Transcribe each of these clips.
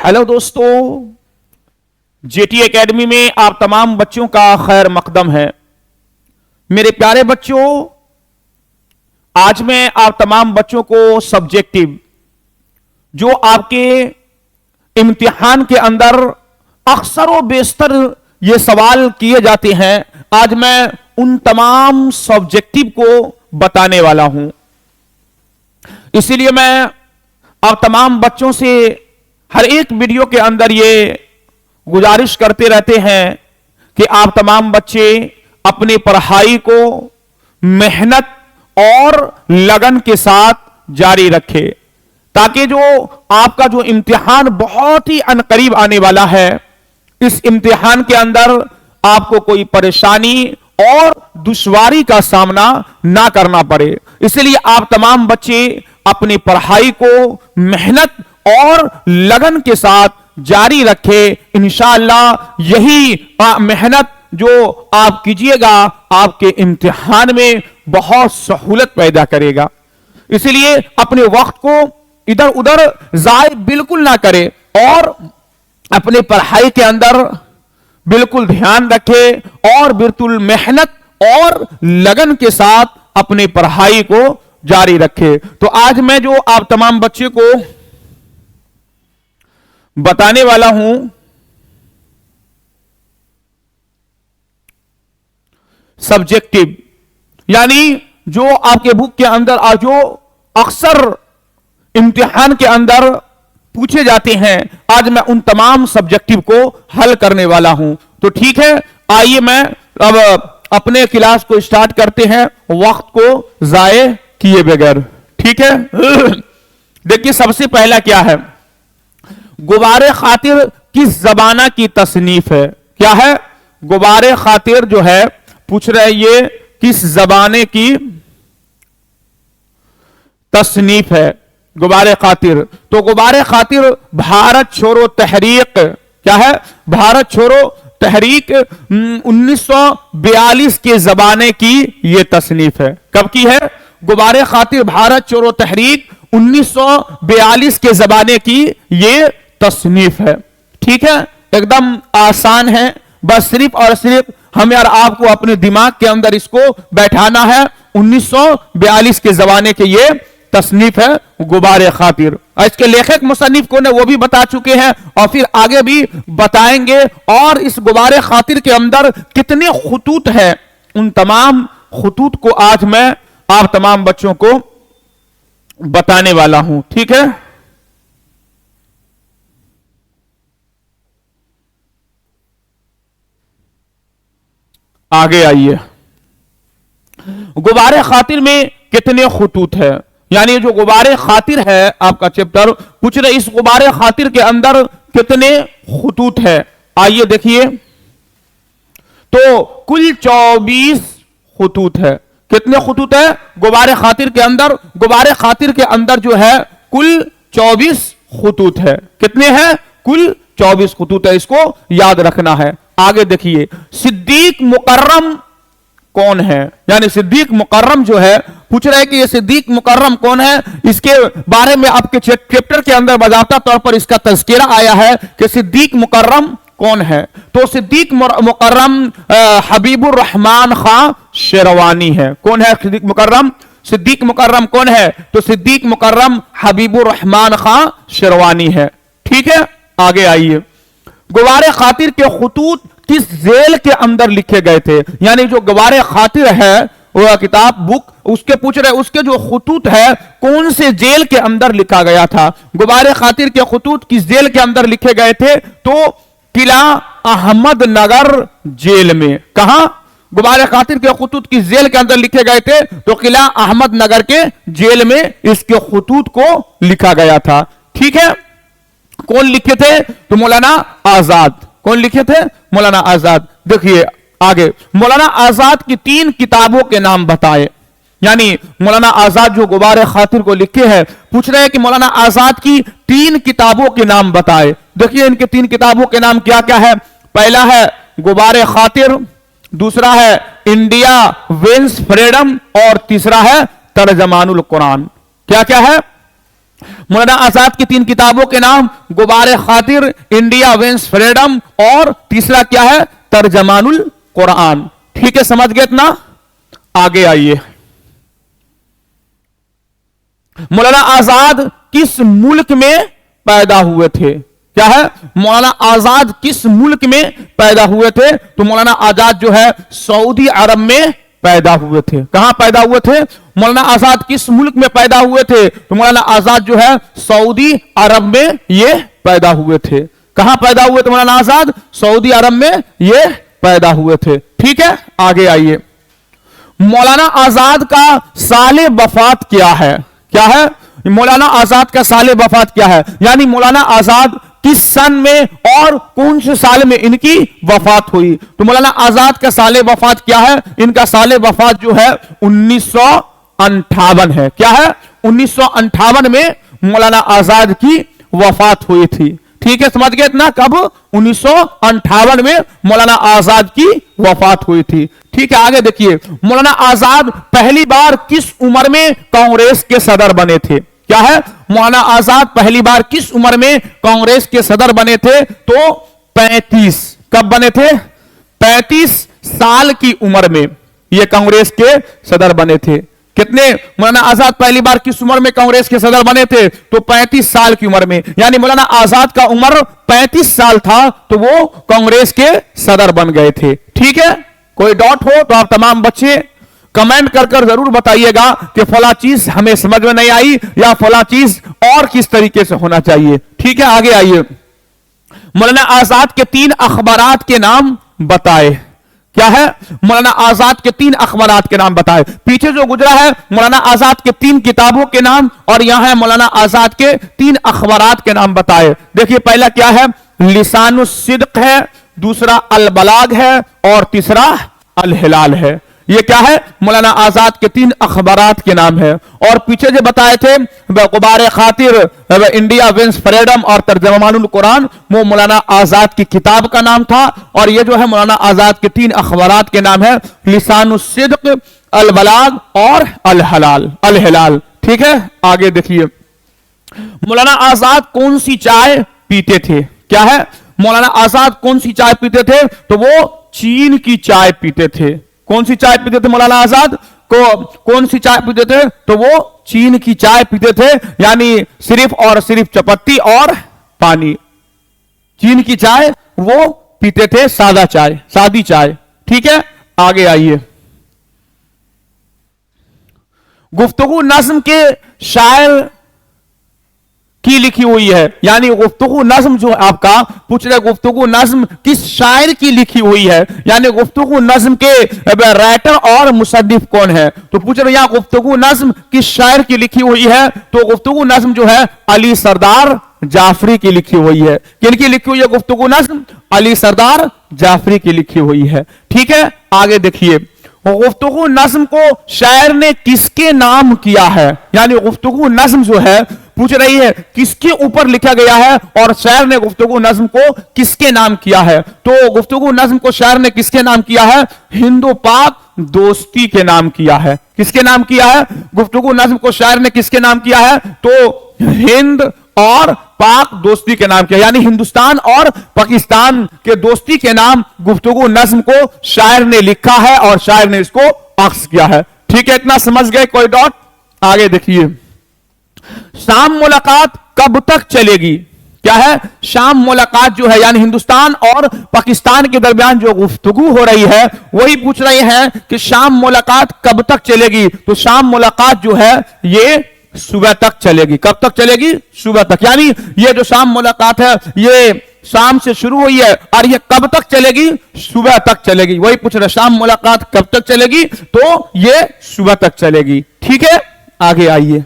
Hello दोस्तों, jetty academy में आप तमाम बच्चों का खैर मकदम है। मेरे प्यारे बच्चों, आज मैं आप तमाम बच्चों को सब्जेक्टिव जो आपके इम्तिहान के अंदर अक्सर व बेशतर ये सवाल किए जाते हैं, आज मैं उन तमाम सब्जेक्टिव को बताने वाला हूं। इसीलिए मैं आप तमाम बच्चों से हर एक वीडियो के अंदर ये गुजारिश करते रहते हैं कि आप तमाम बच्चे अपनी पढ़ाई को मेहनत और लगन के साथ जारी रखें, ताकि जो आपका जो इम्तिहान बहुत ही अनकरीब आने वाला है, इस इम्तिहान के अंदर आपको कोई परेशानी और दुश्वारी का सामना ना करना पड़े। इसलिए आप तमाम बच्चे अपनी पढ़ाई को मेहनत और लगन के साथ जारी रखें। इंशाअल्लाह यही मेहनत जो आप कीजिएगा आपके इम्तिहान में बहुत सहूलत पैदा करेगा। इसलिए अपने वक्त को इधर उधर जाय बिल्कुल ना करें और अपने पढ़ाई के अंदर बिल्कुल ध्यान रखें और बिल्कुल मेहनत और लगन के साथ अपनी पढ़ाई को जारी रखें। तो आज मैं जो आप तमाम बच्चे को बताने वाला हूं, सब्जेक्टिव यानी जो आपके बुक के अंदर और जो अक्सर इम्तिहान के अंदर पूछे जाते हैं, आज मैं उन तमाम सब्जेक्टिव को हल करने वाला हूं। तो ठीक है, आइए मैं अब अपने क्लास को स्टार्ट करते हैं वक्त को जाये किए बगैर। ठीक है, देखिए सबसे पहला क्या है, गुबारे खातिर किस जबाना की तसनीफ है। क्या है? गुबारे खातिर जो है पूछ रहे हैं ये किस जबाने की तसनीफ है। गुबारे खातिर, तो गुबारे खातिर भारत छोड़ो तहरीक, क्या है? भारत छोड़ो तहरीक 1942 के जमाने की ये तसनीफ है। कब की है? गुबारे खातिर भारत छोड़ो तहरीक 1942 के जमाने की ये तसनीफ है। ठीक है, एकदम आसान है, बस सिर्फ और सिर्फ हमें और आपको अपने दिमाग के अंदर इसको बैठाना है। 1942 के जमाने के ये तसनीफ है गुबारे खातिर। इसके लेखक मुसन्निफ कौन है वो भी बता चुके हैं और फिर आगे भी बताएंगे। और इस गुबारे खातिर के अंदर कितने खुतूत है, उन तमाम खुतूत को आज मैं आप तमाम बच्चों को बताने वाला हूं। ठीक है, आगे आइए। गुबारे खातिर में कितने खुतूत है, यानी जो गुबारे खातिर है आपका चैप्टर पूछ रहे, इस गुबारे खातिर के अंदर कितने खुतूत है। आइए देखिए, तो कुल 24 खुतूत है। कितने खुतूत है गुबारे खातिर के अंदर? गुबारे खातिर के अंदर जो है कुल 24 खुतूत है। कितने हैं? कुल 24 खुतूत है, इसको याद रखना है। आगे देखिए, सिद्दीक मुकर्रम कौन है, यानी सिद्दीक मुकर्रम जो है पूछ रहे हैं कि ये सिद्दीक मुकर्रम कौन है। इसके बारे में आपके चैप्टर के अंदर बाज़ाब्ता तौर पर इसका तज़किरा आया है कि सिद्दीक मुकर्रम कौन है। तो सिद्दीक मुकर्रम हबीबुर रहमान खां शेरवानी है। कौन है सिद्दीक मुकर्रम? सिद्दीक मुकर्रम कौन है? तो सिद्दीक मुकर्रम हबीबुर रहमान खां शेरवानी है। ठीक है, आगे आइए। गुबारे खातिर के खुतूत किस जेल के अंदर लिखे गए थे, यानी जो गुबारे खातिर है वो किताब बुक, उसके पूछ रहे उसके जो खुतूत है कौन से जेल के अंदर लिखा गया था। गुबारे खातिर के खुतूत किस जेल के अंदर लिखे गए थे? तो किला अहमद नगर जेल में। कहां? गुबारे खातिर के खुतूत किस जेल के अंदर लिखे गए थे? तो किला अहमद नगर के जेल में इसके खुतूत को लिखा गया था। ठीक है, कौन लिखे थे? तो मौलाना आजाद। कौन लिखे थे? मौलाना आजाद। देखिए आगे, मौलाना आजाद की 3 किताबों के नाम बताए, यानी मौलाना आजाद जो गुबारे खातिर को लिखे हैं पूछ रहे हैं कि मौलाना आजाद की 3 किताबों के नाम बताए। देखिए इनके 3 किताबों के नाम क्या क्या है। पहला है गुबारे खातिर, दूसरा है इंडिया विंस फ्रीडम और तीसरा है तर्जमानुल कुरान। क्या क्या है? मौलाना आजाद की 3 किताबों के नाम गुबारे खातिर, इंडिया विंस फ्रीडम और तीसरा क्या है, तर्जमानुल कुरान। ठीक है, समझ गए इतना? आगे आइए। मौलाना आजाद किस मुल्क में पैदा हुए थे? क्या है, मौलाना आजाद किस मुल्क में पैदा हुए थे? तो मौलाना आजाद जो है सऊदी अरब में पैदा हुए थे। कहां पैदा हुए थे? मौलाना आजाद किस मुल्क में पैदा हुए थे? तो मौलाना आजाद जो है सऊदी अरब में ये पैदा हुए थे। कहां पैदा हुए थे मौलाना आजाद? सऊदी अरब में ये पैदा हुए थे। ठीक है, आगे आइए। मौलाना आजाद का साले वफात क्या है? क्या है, मौलाना आजाद का साले वफात क्या है? यानी मौलाना आजाद किस सन में और कौन से साल में इनकी वफात हुई? तो मौलाना आजाद का साले वफात क्या है? इनका साले वफात जो है 1958 है। क्या है, 1958 में मौलाना आजाद की वफात हुई थी। ठीक है, समझ गए इतना? कब? 1958 में मौलाना आजाद की वफात हुई थी। ठीक है, आगे देखिए। मौलाना आजाद पहली बार किस उम्र में कांग्रेस के सदर बने थे? क्या है, मौलाना आजाद पहली बार किस उम्र में कांग्रेस के सदर बने थे? तो 35। कब बने थे? 35 साल की उम्र में ये कांग्रेस के सदर बने थे। कितने? मौलाना आजाद पहली बार किस उम्र में कांग्रेस के सदर बने थे? तो 35 साल की उम्र में। यानी मौलाना आजाद का उम्र 35 साल था तो वो कांग्रेस के सदर बन गए थे। ठीक है, कोई डाउट हो तो आप तमाम बच्चे कमेंट कर जरूर बताइएगा कि फला चीज हमें समझ में नहीं आई या फला चीज और किस तरीके से होना चाहिए। ठीक है, आगे आइए। मौलाना आजाद के 3 अखबारात के नाम बताए। क्या है, मौलाना आजाद के 3 अखबारात के नाम बताए। पीछे जो गुजरा है मौलाना आजाद के 3 किताबों के नाम और यहां है मौलाना आजाद के 3 अखबारात के नाम बताए। देखिए, पहला क्या है, लिसानुस सिद्क है, दूसरा अल बलाग है और तीसरा अल हिलाल है। ये क्या है, मौलाना आजाद के 3 अखबारात के नाम है। और पीछे जो बताए थे गुबारे खातिर, इंडिया विंस फ्रीडम और तर्जमानुल कुरान, वो मौलाना आजाद की किताब का नाम था। और ये जो है मौलाना आजाद के 3 अखबारात के नाम है, लिसानुस सिद्क, अल बलाग और अल हिलाल। ठीक है, आगे देखिए। मौलाना आजाद कौन सी चाय पीते थे? क्या है, मौलाना आजाद कौन सी चाय पीते थे? तो वो चीन की चाय पीते थे। कौन सी चाय पीते थे मौलाना आजाद? कौन सी चाय पीते थे? तो वो चीन की चाय पीते थे, यानी सिर्फ और सिर्फ चपत्ती और पानी। चीन की चाय वो पीते थे, सादा चाय, सादी चाय। ठीक है, आगे आइए। गुफ्तगू नज्म के शायर की लिखी हुई है, यानी गुफ्तगू नज्म जो आपका पूछ रहे, गुफ्तगू नज्म किस शायर की लिखी हुई है, यानी गुफ्तगू नज्म के राइटर और मुसन्निफ कौन है? तो पूछ रहे यहां गुफ्तगू नज्म किस शायर की लिखी हुई है? तो गुफ्तगू नज्म जो है अली सरदार जाफरी की लिखी हुई है। किनकी लिखी हुई है गुफ्तगू नज्म? अली सरदार जाफरी की लिखी हुई है। ठीक है, आगे देखिए। गुफ्तगू नज्म को शायर ने किसके नाम किया है? यानी गुफ्तगू नज्म जो है पूछ रही है किसके ऊपर लिखा गया है और शायर ने गुफ्तगू नज्म को किसके नाम किया है? तो गुफ्तगू नज्म को शायर ने किसके नाम किया है? हिंदू पाक दोस्ती के नाम किया है। किसके नाम किया है? गुफ्तगू नज्म को शायर ने किसके नाम किया है? तो हिंद और पाक दोस्ती के नाम किया, यानी हिंदुस्तान और पाकिस्तान के दोस्ती के नाम गुफ्तगू नज्म को शायर ने लिखा है और शायर ने इसको अक्स किया है। ठीक है, इतना समझ गए? कोई डाउट? आगे देखिए। शाम मुलाकात कब तक चलेगी? क्या है, शाम मुलाकात जो है यानी हिंदुस्तान और पाकिस्तान के दरमियान जो गुफ्तगू हो रही है वही पूछ रहे हैं कि शाम मुलाकात कब तक चलेगी? तो शाम मुलाकात जो है ये सुबह तक चलेगी। कब तक चलेगी? सुबह तक। यानी ये जो शाम मुलाकात है ये शाम से शुरू हुई है और ये कब तक चलेगी? सुबह तक चलेगी। वही पूछ रहे शाम मुलाकात कब तक चलेगी? तो ये सुबह तक चलेगी। ठीक है, आगे आइए।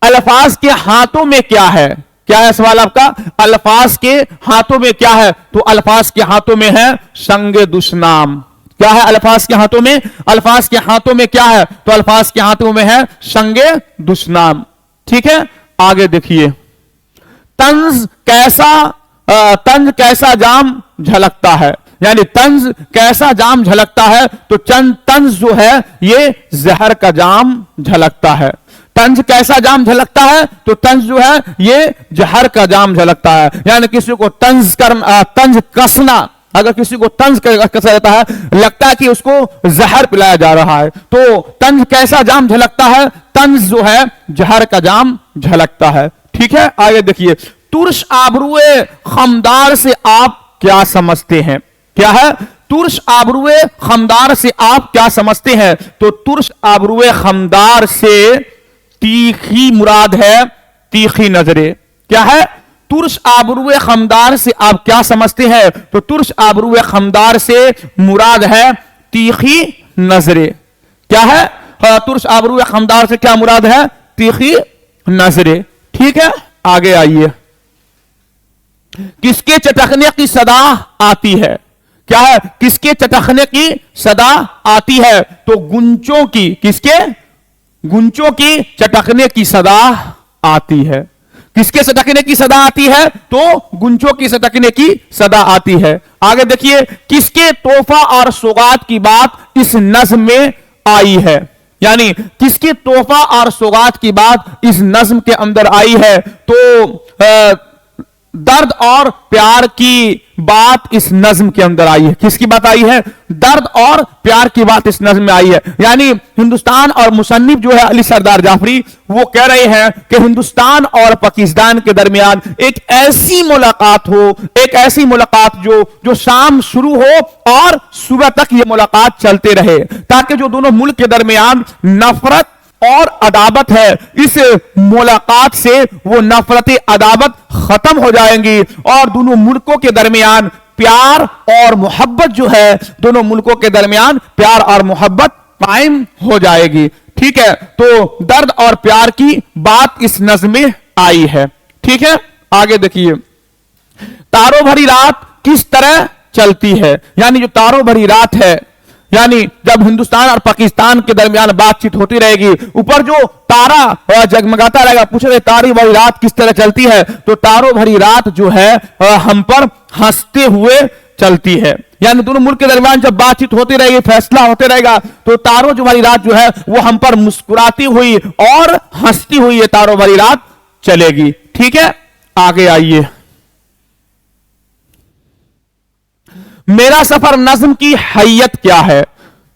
अल्फाज के हाथों में क्या है? क्या है सवाल आपका? अल्फाज के हाथों में क्या है? तो अल्फाज के हाथों में है संगे दुश्नाम। क्या है अल्फाज के हाथों में? अल्फाज के हाथों में क्या है? तो अल्फाज के हाथों में है संगे दुश्नाम। ठीक है, आगे देखिए। तंज कैसा जाम झलकता है? यानी तंज कैसा जाम झलकता है, तो तंज जो है ये जहर का जाम झलकता है। तंज कैसा जाम झलकता है, तो तंज जो है ये जहर का जाम झलकता है। यानी किसी को तंज कसना, अगर किसी को तंज कसा जाता है, लगता है कि उसको जहर पिलाया जा रहा है, तो तंज कैसा जाम झलकता है, तंज जो है जहर का जाम झलकता है। ठीक है, आगे देखिए, तुर्श आबरूए खमदार से आप क्या समझते हैं? क्या है? तुर्श आबरूए खमदार से आप क्या समझते हैं? तो तुर्श आबरूए खमदार से तीखी मुराद है तीखी नजरें। क्या है? तुर्श आबरूए खमदार से आप क्या समझते हैं? तो तुर्श आबरूए खमदार से मुराद है तीखी नजरें। क्या है? तुर्श आबरूए खमदार से क्या मुराद है? तीखी नजरें। ठीक है, आगे आइए। किसके चटकने की सदा आती है? क्या है? किसके चटकने की सदा आती है? तो गुंचों की। किसके? गुंचों की चटकने की सदा आती है। किसके चटकने की सदा आती है? तो गुंचों की चटकने की सदा आती है। आगे देखिए, किसके तोहफा और सौगात की बात इस नज्म में आई है? यानी किसके तोहफा और सौगात की बात इस नज्म के अंदर आई है? तो दर्द और प्यार की बात इस नज्म के अंदर आई है। किसकी बात आई है? दर्द और प्यार की बात इस नज्म में आई है। यानी हिंदुस्तान और मुसन्निफ जो है अली सरदार जाफरी, वो कह रहे हैं कि हिंदुस्तान और पाकिस्तान के दरमियान एक ऐसी मुलाकात हो, एक ऐसी मुलाकात जो शाम शुरू हो और सुबह तक ये मुलाकात चलते रहे, ताकि जो दोनों मुल्क के दरमियान नफरत और अदावत है, इस मुलाकात से वो नफरत अदावत खत्म हो जाएंगी और दोनों मुल्कों के दरमियान प्यार और मोहब्बत जो है, दोनों मुल्कों के दरमियान प्यार और मोहब्बत कायम हो जाएगी। ठीक है, तो दर्द और प्यार की बात इस नज्म में आई है। ठीक है, आगे देखिए, तारों भरी रात किस तरह चलती है? यानी जो तारों भरी रात है, यानी जब हिंदुस्तान और पाकिस्तान के दरमियान बातचीत होती रहेगी, ऊपर जो तारा जगमगाता रहेगा, पूछ रहे तारी भरी रात किस तरह चलती है? तो तारों भरी रात जो है हम पर हंसते हुए चलती है। यानी दोनों मुल्क के दरमियान जब बातचीत होती रहेगी, फैसला होते रहेगा, तो तारों जो भरी रात जो है वो हम पर मुस्कुराती हुई और हंसती हुई ये तारों भरी रात चलेगी। ठीक है, आगे आइए। मेरा सफर नज्म की हैयत क्या है?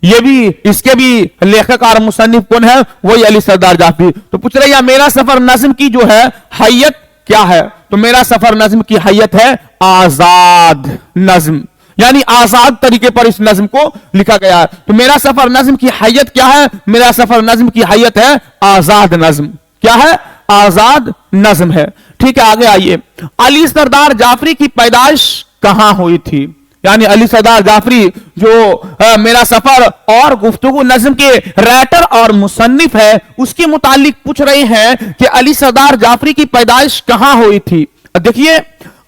ये भी, इसके भी लेखक और मुसन्निफ कौन है? वही अली सरदार जाफरी। तो पूछ रहे हैं मेरा सफर नज्म की जो है हैयत क्या है? तो मेरा सफर नज्म की हैयत है आजाद नज्म, यानी आजाद तरीके पर इस नज्म को लिखा गया है। तो मेरा सफर नज्म की हैयत क्या है? मेरा सफर नज्म की हैयत है आजाद नज्म। क्या है? आजाद नज्म है। ठीक है, आगे आइए। अली सरदार जाफरी की पैदाइश कहां हुई थी? यानी अली सरदार जाफरी जो मेरा सफर और गुफ्तगू नज्म के राइटर और मुसन्निफ है, उसके मुतालिक पूछ रहे हैं कि अली सरदार जाफरी की पैदाइश कहां हुई थी? देखिए,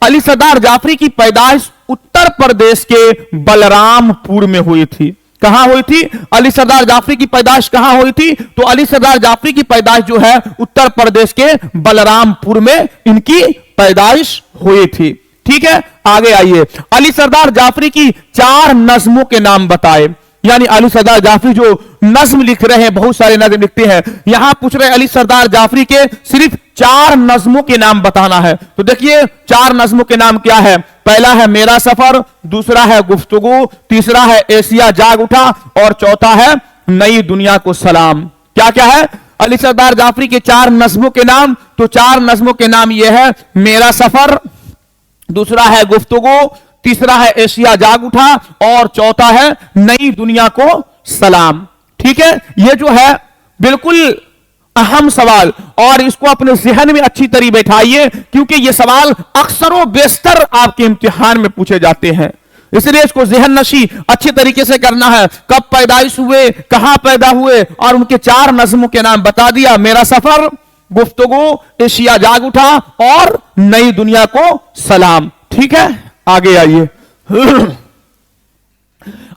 अली सरदार जाफरी की पैदाइश उत्तर प्रदेश के बलरामपुर में हुई थी। कहां हुई थी? अली सरदार जाफरी की पैदाइश कहां हुई थी? तो अली सरदार जाफरी की पैदाइश जो है उत्तर प्रदेश के बलरामपुर में इनकी पैदाइश हुई थी। ठीक है, आगे आइए। अली सरदार जाफरी की 4 नज्मों के नाम बताए। यानी अली सरदार जाफरी जो नज्म लिख रहे हैं, बहुत सारे नज्म लिखते हैं, यहां पूछ रहे अली सरदार जाफरी के सिर्फ 4 नज्मों के नाम बताना है। तो देखिए 4 नज्मों के नाम क्या है? पहला है मेरा सफर, दूसरा है गुफ्तगू, तीसरा है एशिया जाग उठा और चौथा है नई दुनिया को सलाम। क्या क्या है अली सरदार जाफरी के 4 नज्मों के नाम? तो 4 नज्मों के नाम यह है मेरा सफर, दूसरा है गुफ्तगू, तीसरा है एशिया जाग उठा और चौथा है नई दुनिया को सलाम। ठीक है, ये जो है बिल्कुल अहम सवाल, और इसको अपने जहन में अच्छी तरह बैठाइए, क्योंकि ये सवाल अक्सर बेशतर आपके इम्तिहान में पूछे जाते हैं। इसलिए इसको जहन नशी अच्छे तरीके से करना है। कब पैदाइश हुए, कहां पैदा हुए, और उनके 4 नज्मों के नाम बता दिया, मेरा सफर, गुफ्तगू, एशिया जाग उठा और नई दुनिया को सलाम। ठीक है, आगे आइए।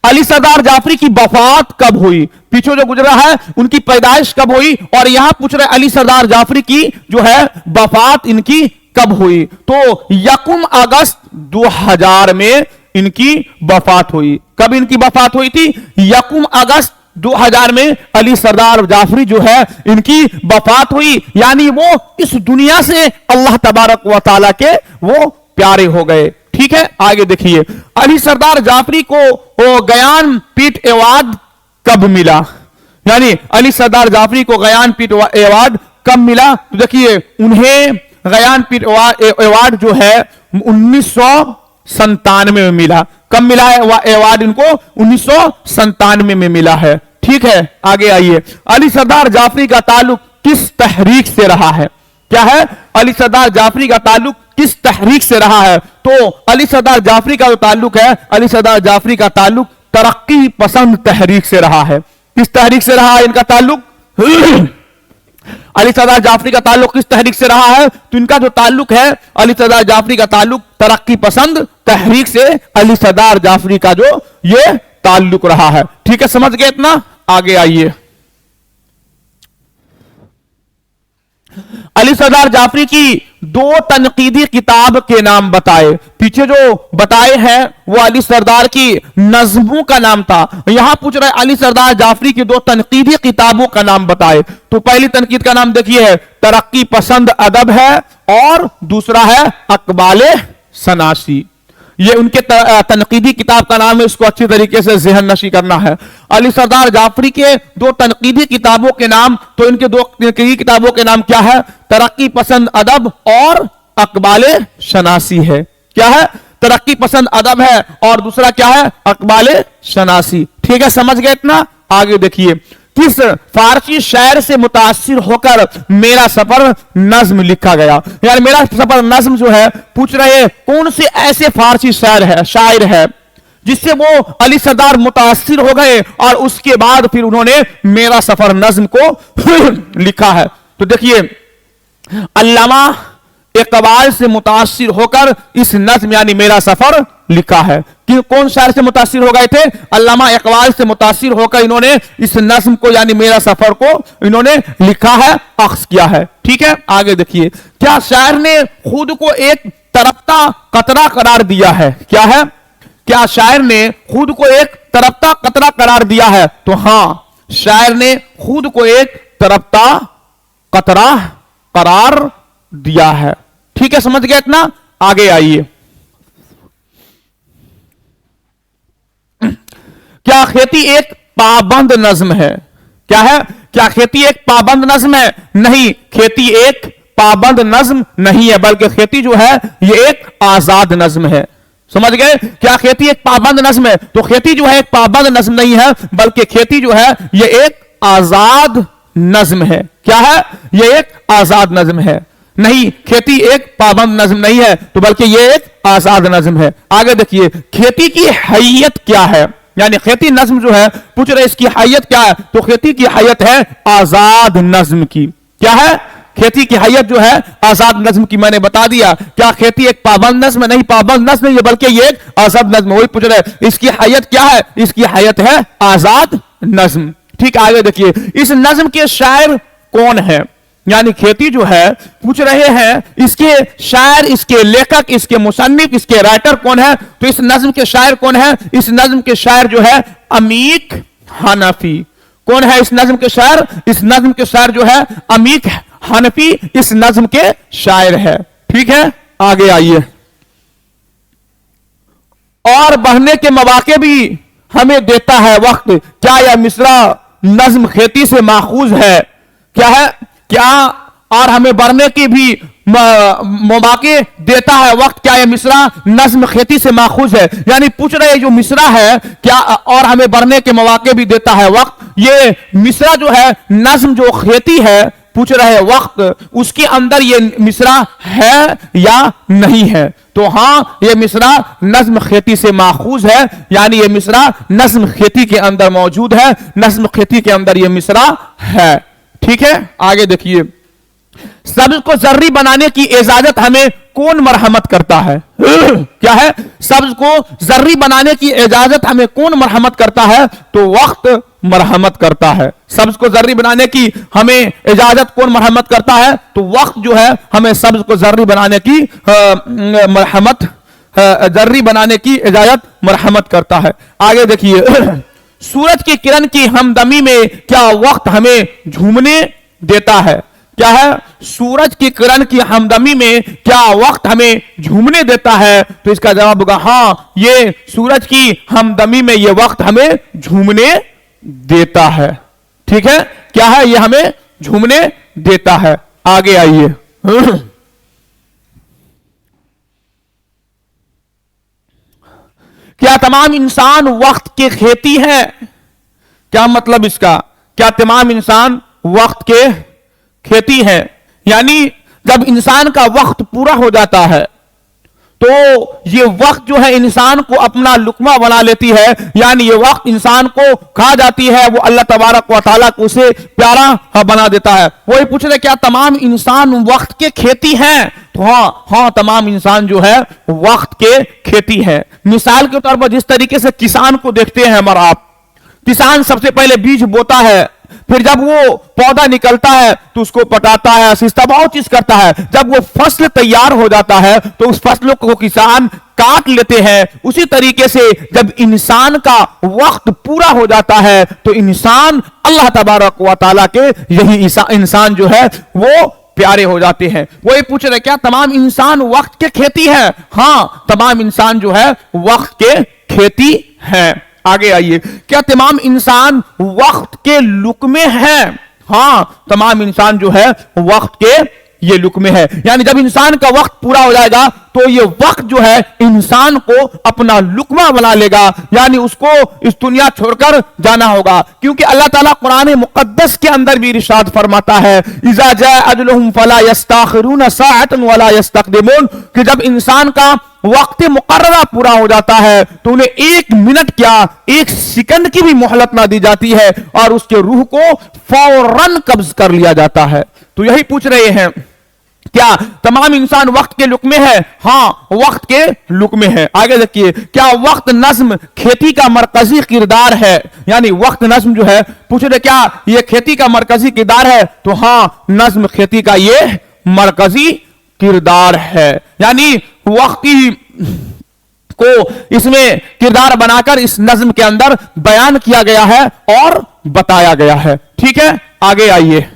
अली सरदार जाफरी की वफात कब हुई? पीछे जो गुजरा है उनकी पैदाइश कब हुई, और यहां पूछ रहे अली सरदार जाफरी की जो है वफात इनकी कब हुई? तो 1 अगस्त 2000 में इनकी वफात हुई। कब इनकी वफात हुई थी? 1 अगस्त 2000 में अली सरदार जाफरी जो है इनकी वफात हुई, यानी वो इस दुनिया से अल्लाह तबारक व तआला के वो प्यारे हो गए। ठीक है, आगे देखिए, अली सरदार जाफरी को वो गयान पीठ अवार्ड कब मिला? यानी अली सरदार जाफरी को गयान पीठ अवार्ड कब मिला? तो देखिए, उन्हें गयान पीठ अवार्ड जो है 1997 में मिला। कब मिला है अवार्ड इनको? 1997 में मिला है। ठीक है, आगे आइए, अली सरदार जाफरी का ताल्लुक किस तहरीक से रहा है? क्या है? अली सरदार जाफरी का ताल्लुक किस तहरीक से रहा है? तो अली सरदार जाफरी का जो ताल्लुक है, अली सरदार जाफरी का ताल्लुक तरक्की पसंद तहरीक से रहा है। किस तहरीक से रहा है इनका ताल्लुक? अली सरदार जाफरी का ताल्लुक किस तहरीक से रहा है? तो इनका जो ताल्लुक है, अली सरदार जाफरी का ताल्लुक तरक्की पसंद तहरीक से अली सरदार जाफरी का जो ये ताल्लुक रहा है। ठीक है, समझ गए इतना? आगे आइए, अली सरदार जाफरी की 2 तनकीदी किताब के नाम बताए। पीछे जो बताए हैं वो अली सरदार की नज्मों का नाम था, यहां पूछ रहे अली सरदार जाफरी की 2 तनकीदी किताबों का नाम बताए। तो पहली तनकीद का नाम देखिए है तरक्की पसंद अदब है, और दूसरा है अकबाले सनासी। ये उनके तनकीदी किताब का नाम है, इसको अच्छी तरीके से ज़हन नशी करना है। अली सरदार जाफरी के 2 तनकीदी किताबों के नाम, तो इनके 2 तनकीदी किताबों के नाम क्या है? तरक्की पसंद अदब और अकबाले शनासी है। क्या है? तरक्की पसंद अदब है और दूसरा क्या है? अकबाले शनासी। ठीक है, समझ गए इतना? आगे देखिए, किस फारसी शायर से मुतासिर होकर मेरा सफर नज्म लिखा गया? यार मेरा सफर नज्म जो है, पूछ रहे कौन से ऐसे फारसी शायर है जिससे वो अली सरदार मुतासिर हो गए और उसके बाद फिर उन्होंने मेरा सफर नज्म को लिखा है। तो देखिए, अल्लामा इकबाल से मुतासिर होकर इस नज्म यानी मेरा सफर लिखा है। कि कौन शायर से मुतासिर हो गए थे? अल्लामा इकबाल से मुतासिर होकर इन्होंने इस नज्म को यानी मेरा सफर को इन्होंने लिखा है, अख्स किया है। ठीक है, आगे देखिए, क्या शायर ने खुद को एक तरफ्ता कतरा करार दिया है? क्या है? क्या शायर ने खुद को एक तरफ्ता कतरा करार दिया है? तो हां, शायर ने खुद को एक तरफ्ता कतरा करार दिया है। ठीक है, समझ गया इतना? आगे आइए, क्या खेती एक पाबंद नज्म है? क्या है? क्या खेती एक पाबंद नज्म है? नहीं, खेती एक पाबंद नज्म नहीं है, बल्कि खेती जो है ये एक आजाद नज्म है। समझ गए? क्या खेती एक पाबंद नज्म है? तो खेती जो है एक पाबंद नज्म नहीं है, बल्कि खेती जो है ये एक आजाद नज्म है। क्या है? ये एक आजाद नज्म है। नहीं, खेती एक पाबंद नज्म नहीं है, तो बल्कि ये एक आजाद नज्म है। आगे देखिए, खेती की हैयत क्या है? यानी खेती नज्म जो है, पूछ रहे इसकी हैयत क्या है? तो खेती की हैयत है आजाद नज्म की। क्या है? खेती की हैयत जो है आजाद नज्म की, मैंने बता दिया। क्या खेती एक पाबंद नज्म? नहीं, पाबंद नज्म नहीं है, बल्कि ये एक आजाद नज्म। वही पूछ रहे इसकी हैयत क्या है? इसकी हैयत है आजाद नज्म। ठीक, आगे देखिए, इस नज्म के शायर कौन है? यानी खेती जो है, पूछ रहे हैं इसके शायर, इसके लेखक, इसके मुसन्निफ, इसके राइटर कौन है? तो इस नज्म के शायर कौन है? इस नज्म के शायर जो है अमीक हनफी। कौन है इस नज्म के शायर? इस नज्म के शायर जो है अमीक हनफी इस नज्म के शायर है। ठीक है, आगे आइए, और बढ़ने के मौके भी हमें देता है वक्त। क्या यह मिसरा नज्म खेती से माखूज है? क्या है? क्या और हमें बढ़ने की भी मौके देता है वक्त? क्या यह मिसरा नज्म खेती से माखूज है? यानी पूछ रहे जो मिसरा है, क्या और हमें बढ़ने के मौके भी देता है वक्त, ये मिसरा जो है नज्म जो खेती है, पूछ रहे वक्त उसके अंदर ये मिसरा है या नहीं है? तो हां, ये मिसरा नज्म खेती से माखूज है, यानी ये मिसरा नज्म खेती के अंदर मौजूद है, नज्म खेती के अंदर ये मिसरा है। ठीक है, आगे देखिए, सब्ज को जर्री बनाने की इजाजत हमें कौन मरहमत करता है? क्या है? सब्ज को जर्री बनाने की इजाजत हमें कौन मरहमत करता है? तो वक्त मरहमत करता है। सब्ज को जर्री बनाने की हमें इजाजत कौन मरहमत करता है? तो वक्त जो है हमें सब्ज को जर्री बनाने की मरहमत जर्री बनाने की इजाजत मरहमत करता है। आगे देखिए, सूरज की किरण की हमदमी में क्या वक्त हमें झूमने देता है? क्या है? सूरज की किरण की हमदमी में क्या वक्त हमें झूमने देता है? तो इसका जवाब होगा हाँ, ये सूरज की हमदमी में ये वक्त हमें झूमने देता है। ठीक है, क्या है? ये हमें झूमने देता है। आगे आइए, क्या तमाम इंसान वक्त के खेती हैं? क्या मतलब इसका? क्या तमाम इंसान वक्त के खेती है? यानी जब इंसान का वक्त पूरा हो जाता है तो ये वक्त जो है इंसान को अपना लुकमा बना लेती है, यानी ये वक्त इंसान को खा जाती है, वो अल्लाह तबारक व तआला को उसे प्यारा बना देता है। वही पूछ रहे क्या तमाम इंसान वक्त के खेती हैं? तो हाँ, तमाम इंसान जो है वक्त के खेती है। मिसाल के तौर पर जिस तरीके से किसान को देखते हैं हमारा आप, किसान सबसे पहले बीज बोता है, फिर जब वो पौधा निकलता है तो उसको पटाता है, सिंचता, बहुत चीज करता है। जब वो फसल तैयार हो जाता है तो उस फसलों को किसान काट लेते हैं। उसी तरीके से जब इंसान का वक्त पूरा हो जाता है तो इंसान अल्लाह तबारक व तआला के यही इंसान जो है वो प्यारे हो जाते हैं। वही पूछ रहे क्या तमाम इंसान वक्त के खेती है? हाँ, तमाम इंसान जो है वक्त के खेती है। आगे आइए, क्या तमाम इंसान वक्त के लुकमे हैं? हाँ, तमाम इंसान जो है वक्त के ये लुकमे है। यानी जब इंसान का वक्त पूरा हो जाएगा तो ये वक्त जो है इंसान को अपना लुकमा बना लेगा, यानी उसको इस दुनिया छोड़कर जाना होगा। क्योंकि अल्लाह ताला कुरान मुकद्दस के अंदर भी इरशाद फरमाता है, इज़ा जाअ अजलुहुम फला यस्तखिरून साअतन वला यस्तक़दिमून, कि जब इंसान का वक्त मुकर्ररा पूरा हो जाता है तो उन्हें एक मिनट क्या एक सेकंड की भी मोहलत ना दी जाती है और उसके रूह को फौरन कब्ज कर लिया जाता है। तो यही पूछ रहे हैं क्या तमाम इंसान वक्त के लुकमे है? हाँ, वक्त के लुकमे है। आगे देखिए, क्या वक्त नज्म खेती का मरकजी किरदार है? यानी वक्त नज्म जो है, पूछ रहे क्या ये खेती का मरकजी किरदार है? तो हाँ, नज्म खेती का ये मरकजी किरदार है। यानी वक्त को इसमें किरदार बनाकर इस नज्म के अंदर बयान किया गया है और बताया गया है। ठीक है, आगे आइए।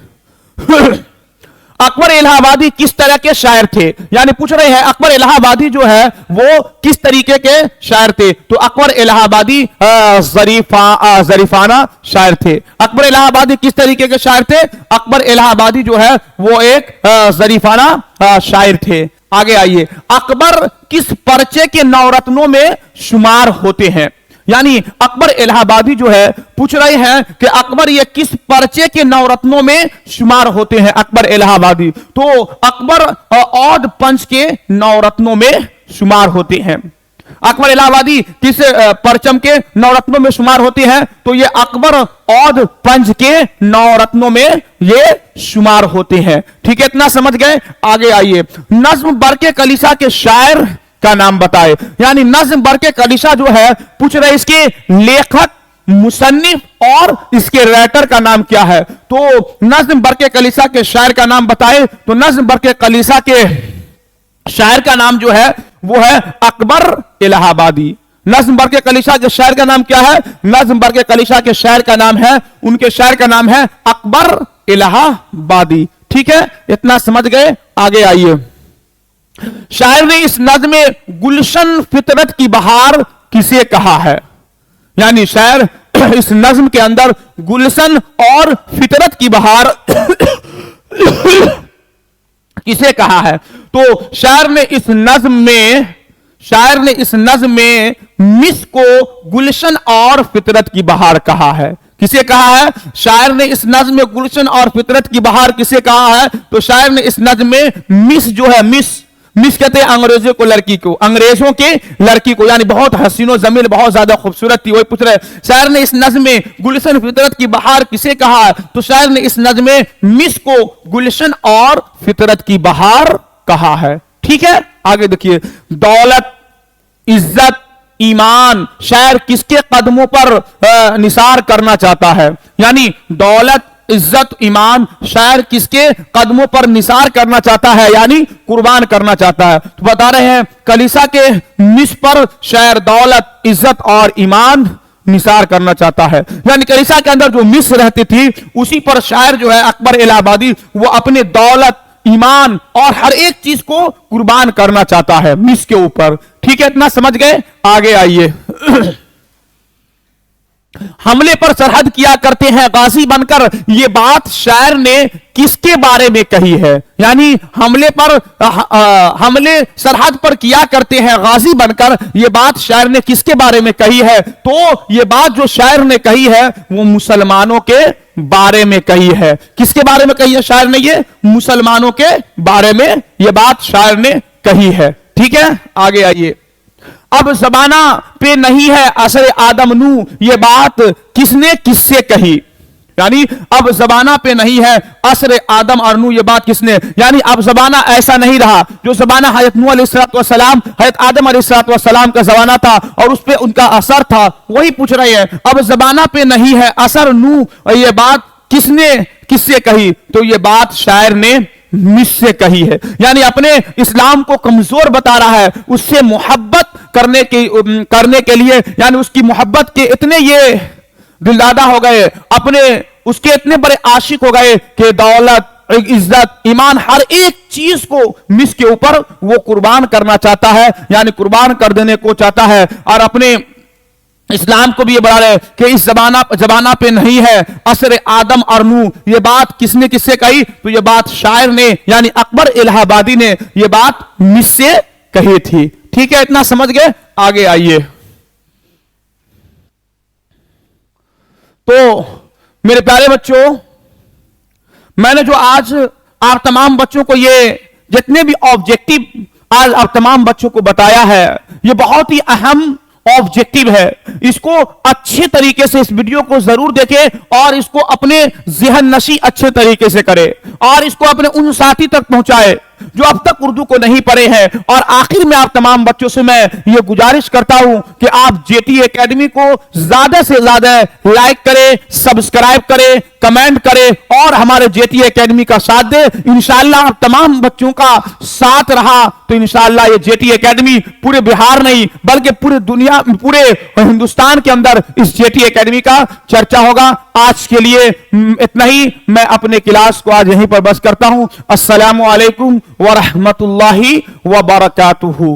अकबर इलाहाबादी किस तरह के शायर थे? यानी पूछ रहे हैं अकबर इलाहाबादी जो है वो किस तरीके के शायर थे? तो अकबर इलाहाबादी जरीफाना शायर थे। अकबर इलाहाबादी किस तरीके के शायर थे? अकबर इलाहाबादी जो है वो एक जरीफाना शायर थे। आगे आइए, अकबर किस पर्चे के नवरत्नों में शुमार होते हैं? यानी अकबर इलाहाबादी जो है पूछ रहे हैं कि अकबर ये किस पर्चे के नवरत्नों में शुमार होते हैं? अकबर इलाहाबादी तो अकबर औद पंच के नवरत्नों में शुमार होते हैं। अकबर इलाहाबादी किस परचम के नवरत्नों में शुमार होते हैं? तो ये अकबर औद पंच के नवरत्नों में ये शुमार होते हैं। ठीक है, इतना समझ गए? आगे आइए, नज्म बरके कलीसा के शायर का नाम बताए। यानी नज्म बरके कलीसा जो है पूछ रहे इसके लेखक, मुसन्निफ और इसके राइटर का नाम क्या है? तो नज्म बरके कलीसा के शायर का नाम बताए तो नज्म बरके कलीसा के शायर का नाम जो है वो है अकबर इलाहाबादी। नज्म बरके कलीसा के शायर का नाम क्या है? नज्म बरके कलीसा के शायर का नाम है, उनके शायर का नाम है अकबर इलाहाबादी। ठीक है, इतना समझ गए? आगे आइए, शायर ने इस नज्म में गुलशन फितरत की बहार किसे कहा है? यानी शायर इस नज्म के अंदर गुलशन और फितरत की बहार किसे कहा है? तो शायर ने इस नज्म में मिस को गुलशन और फितरत की बहार कहा है। किसे कहा है? शायर ने इस नज्म में गुलशन और फितरत की बहार किसे कहा है? तो शायर ने इस नज्म में मिस जो है, मिस कहते हैं अंग्रेजों को, लड़की को, अंग्रेजों के लड़की को, यानी बहुत हसीनो जमील, बहुत ज्यादा खूबसूरत थी। वही पूछ रहे शायर ने इस नज्म में गुलशन फितरत की बहार किसे कहा है? तो शायर ने इस नज्म में मिस को गुलशन और फितरत की बहार कहा है। ठीक है, आगे देखिए, दौलत, इज्जत, ईमान शायर किसके कदमों पर निसार करना चाहता है? यानी दौलत, عزت ایمان شاعر کس کے قدموں پر نثار کرنا چاہتا ہے یعنی قربان کرنا چاہتا ہے. تو بتا رہے ہیں کلیسا کے مصر پر شاعر دولت عزت اور ایمان نثار کرنا چاہتا ہے. یعنی کلیسا کے اندر جو مصر رہتی تھی اسی پر شاعر جو ہے اکبر الہ آبادی وہ اپنے دولت ایمان اور ہر ایک چیز کو قربان کرنا چاہتا ہے مصر کے اوپر. ٹھیک ہے اتنا سمجھ گئے. آگے آئیے. حملے پر سرحد کیا کرتے ہیں غازی بن کر یہ بات شاعر نے کس کے بارے میں کہی ہے. یعنی حملے سرحد پر کیا کرتے ہیں غازی بن کر یہ بات شاعر نے کس کے بارے میں کہی ہے. تو یہ بات جو شاعر نے کہی ہے وہ مسلمانوں کے بارے میں کہی ہے. کس کے بارے میں کہی ہے شاعر نے؟ یہ مسلمانوں کے بارے میں یہ بات شاعر نے کہی ہے. ٹھیک ہے آگے آئیے. اب زمانہ پہ نہیں ہے عصر آدم نو یہ بات کس نے کس سے کہی. یعنی اب زمانہ پہ نہیں ہے عصر آدم اور نو یہ بات کس نے. یعنی اب زمانہ ایسا نہیں رہا جو زمانہ حضرت نوح علیہ السلام حضرت آدم علیہ السلام کا زمانہ تھا اور اس پہ ان کا اثر تھا وہی پوچھ رہے ہیں. اب زمانہ پہ نہیں ہے عصر نو یہ بات کس نے کس سے کہی. تو یہ بات شاعر نے مصر سے کہی ہے. یعنی اپنے اسلام کو کمزور بتا رہا ہے اس سے محبت کرنے کے لیے یعنی اس کی محبت کے اتنے یہ دلدادہ ہو گئے اپنے اس کے اتنے بڑے عاشق ہو گئے کہ دولت عزت ایمان ہر ایک چیز کو مصر کے اوپر وہ قربان کرنا چاہتا ہے یعنی قربان کر دینے کو چاہتا ہے. اور اپنے اسلام کو بھی یہ بڑھا رہے کہ اس زمانہ پہ نہیں ہے عصر آدم اور نو یہ بات کس نے کس سے کہی. تو یہ بات شاعر نے یعنی اکبر الہ آبادی نے یہ بات مصر سے کہی تھی. ٹھیک ہے اتنا سمجھ گئے. آگے آئیے. تو میرے پیارے بچوں میں نے جو آج آپ تمام بچوں کو یہ جتنے بھی آبجیکٹو آج آپ تمام بچوں کو بتایا ہے یہ بہت ہی اہم آبجیکٹو ہے. اس کو اچھے طریقے سے اس ویڈیو کو ضرور دیکھیں اور اس کو اپنے ذہن نشی اچھے طریقے سے کرے اور اس کو اپنے ان ساتھی تک پہنچائے جو اب تک اردو کو نہیں پڑھے ہیں. اور آخر میں آپ تمام بچوں سے میں یہ گزارش کرتا ہوں کہ آپ جے ٹی اکیڈمی کو زیادہ سے زیادہ لائک کرے سبسکرائب کرے کمنٹ کرے اور ہمارے جے ٹی اکیڈمی کا ساتھ دے. انشاءاللہ آپ تمام بچوں کا ساتھ رہا تو انشاءاللہ یہ جے ٹی اکیڈمی پورے بہار نہیں بلکہ پورے دنیا پورے ہندوستان کے اندر اس جے ٹی اکیڈمی کا چرچا ہوگا. آج کے لیے اتنا ہی. میں اپنے کلاس کو آج یہیں پر بس کرتا ہوں. السلام علیکم ورحمۃ اللہ وبرکاتہ.